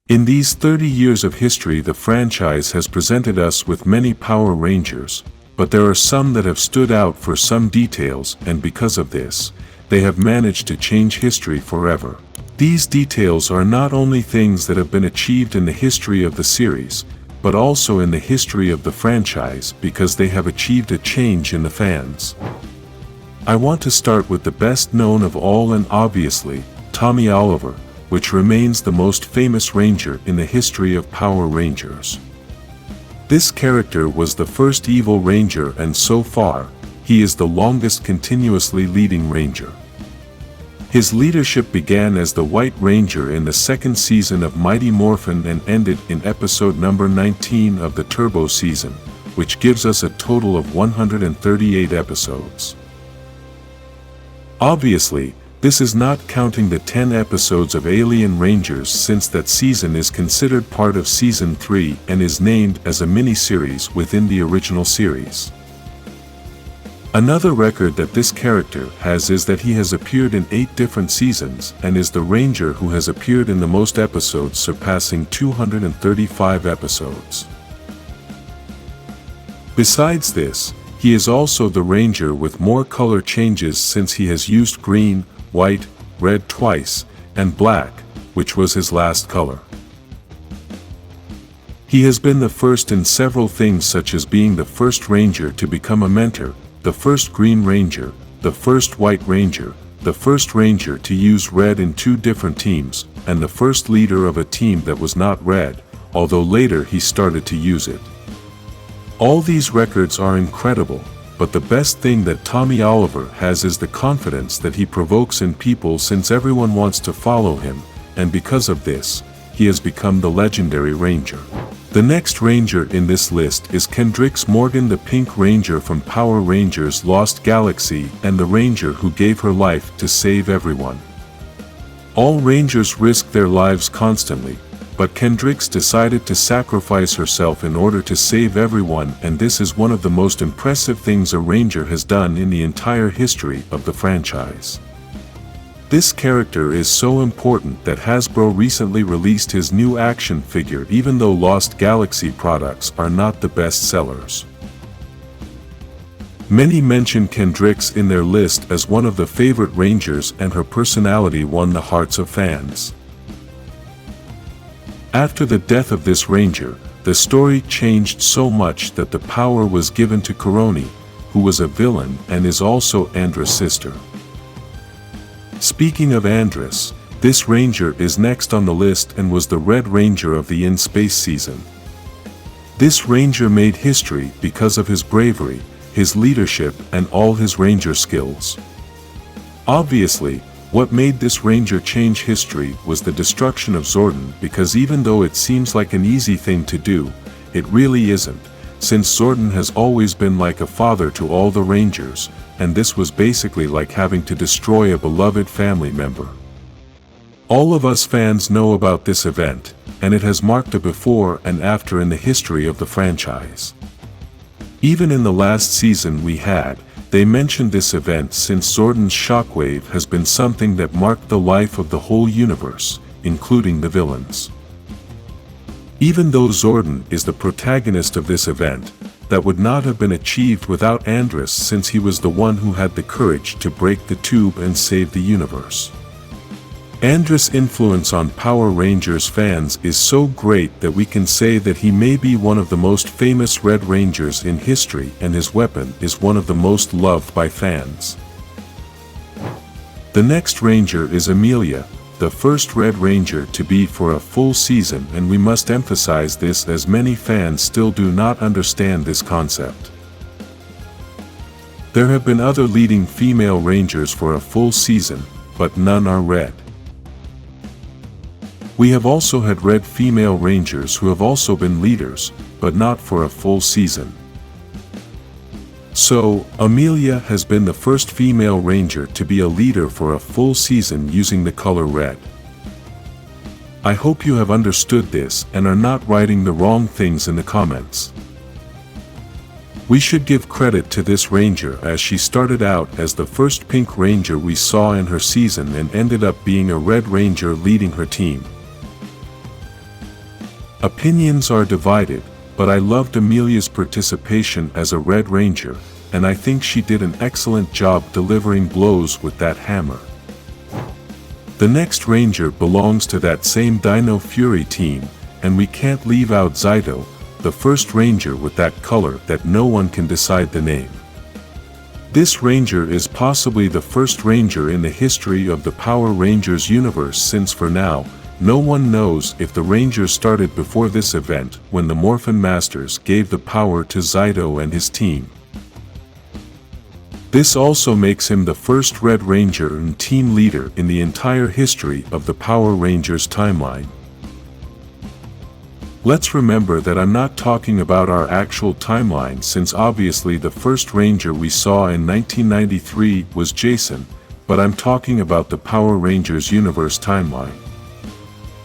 In these 30 years of history, the franchise has presented us with many Power Rangers, but there are some that have stood out for some details, and because of this, they have managed to change history forever. These details are not only things that have been achieved in the history of the series, but also in the history of the franchise because they have achieved a change in the fans. I want to start with the best known of all, and obviously, Tommy Oliver, which remains the most famous Ranger in the history of Power Rangers. This character was the first evil Ranger, and so far, he is the longest continuously leading Ranger. His leadership began as the White Ranger in the second season of Mighty Morphin and ended in episode number 19 of the Turbo season, which gives us a total of 138 episodes. Obviously, this is not counting the 10 episodes of Alien Rangers, since that season is considered part of Season 3 and is named as a mini-series within the original series. Another record that this character has is that he has appeared in 8 different seasons and is the Ranger who has appeared in the most episodes, surpassing 235 episodes. Besides this, he is also the Ranger with more color changes, since he has used green, white, red twice, and black, which was his last color. He has been the first in several things, such as being the first Ranger to become a mentor, the first Green Ranger, the first White Ranger, the first Ranger to use red in 2 different teams, and the first leader of a team that was not red, although later he started to use it. All these records are incredible, but the best thing that Tommy Oliver has is the confidence that he provokes in people, since everyone wants to follow him, and because of this, he has become the legendary Ranger. The next Ranger in this list is Kendrix Morgan, the Pink Ranger from Power Rangers Lost Galaxy, and the Ranger who gave her life to save everyone. All Rangers risk their lives constantly, but Kendrix decided to sacrifice herself in order to save everyone, and this is one of the most impressive things a Ranger has done in the entire history of the franchise. This character is so important that Hasbro recently released his new action figure, even though Lost Galaxy products are not the best sellers. Many mention Kendrix in their list as one of the favorite Rangers, and her personality won the hearts of fans. After the death of this Ranger, the story changed so much that the power was given to Coroni, who was a villain and is also Andros' sister. Speaking of Andros, this Ranger is next on the list and was the Red Ranger of the In Space season. This Ranger made history because of his bravery, his leadership, and all his Ranger skills. Obviously, what made this Ranger change history was the destruction of Zordon, because even though it seems like an easy thing to do, it really isn't, since Zordon has always been like a father to all the Rangers, and this was basically like having to destroy a beloved family member. All of us fans know about this event, and it has marked a before and after in the history of the franchise. Even in the last season they mentioned this event, since Zordon's shockwave has been something that marked the life of the whole universe, including the villains. Even though Zordon is the protagonist of this event, that would not have been achieved without Andros, since he was the one who had the courage to break the tube and save the universe. Andros' influence on Power Rangers fans is so great that we can say that he may be one of the most famous Red Rangers in history, and his weapon is one of the most loved by fans. The next Ranger is Amelia, the first Red Ranger to be for a full season, and we must emphasize this as many fans still do not understand this concept. There have been other leading female Rangers for a full season, but none are red. We have also had red female Rangers who have also been leaders, but not for a full season. So, Amelia has been the first female Ranger to be a leader for a full season using the color red. I hope you have understood this and are not writing the wrong things in the comments. We should give credit to this Ranger, as she started out as the first Pink Ranger we saw in her season and ended up being a Red Ranger leading her team. Opinions are divided, but I loved Amelia's participation as a Red Ranger, and I think she did an excellent job delivering blows with that hammer. The next Ranger belongs to that same Dino Fury team, and we can't leave out Zayto, the first Ranger with that color that no one can decide the name. This Ranger is possibly the first Ranger in the history of the Power Rangers universe, since for now, no one knows if the Rangers started before this event when the Morphin Masters gave the power to Zayto and his team. This also makes him the first Red Ranger and team leader in the entire history of the Power Rangers timeline. Let's remember that I'm not talking about our actual timeline, since obviously the first Ranger we saw in 1993 was Jason, but I'm talking about the Power Rangers universe timeline.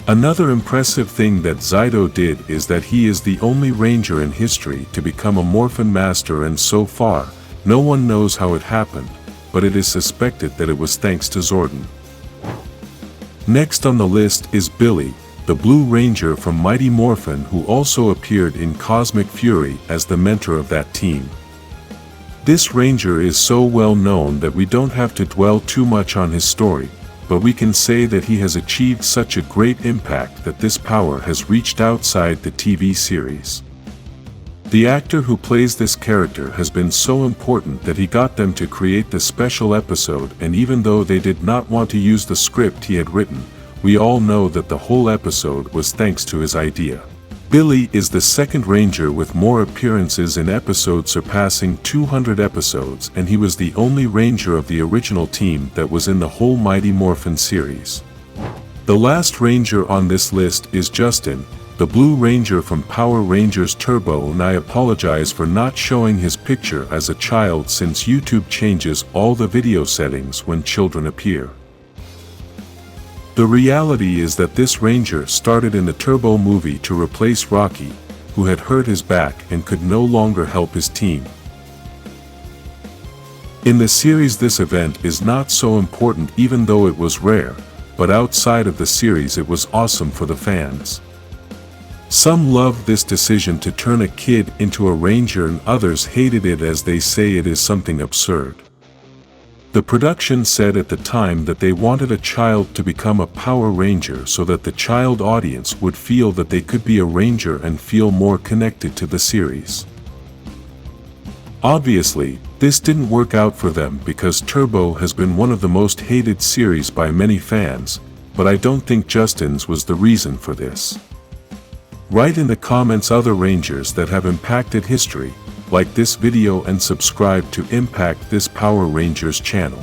Another impressive thing that Zayto did is that he is the only Ranger in history to become a Morphin Master, and so far, no one knows how it happened, but it is suspected that it was thanks to Zordon. Next on the list is Billy, the Blue Ranger from Mighty Morphin, who also appeared in Cosmic Fury as the mentor of that team. This Ranger is so well known that we don't have to dwell too much on his story, but we can say that he has achieved such a great impact that this power has reached outside the TV series. The actor who plays this character has been so important that he got them to create the special episode, and even though they did not want to use the script he had written, we all know that the whole episode was thanks to his idea. Billy is the second Ranger with more appearances in episodes, surpassing 200 episodes, and he was the only Ranger of the original team that was in the whole Mighty Morphin series. The last Ranger on this list is Justin, the Blue Ranger from Power Rangers Turbo, and I apologize for not showing his picture as a child, since YouTube changes all the video settings when children appear. The reality is that this Ranger started in the Turbo movie to replace Rocky, who had hurt his back and could no longer help his team. In the series, this event is not so important, even though it was rare, but outside of the series it was awesome for the fans. Some loved this decision to turn a kid into a Ranger, and others hated it as they say it is something absurd. The production said at the time that they wanted a child to become a Power Ranger so that the child audience would feel that they could be a Ranger and feel more connected to the series. Obviously, this didn't work out for them because Turbo has been one of the most hated series by many fans, but I don't think Justin's was the reason for this. Write in the comments other Rangers that have impacted history. Like this video and subscribe to Impact This Power Rangers channel.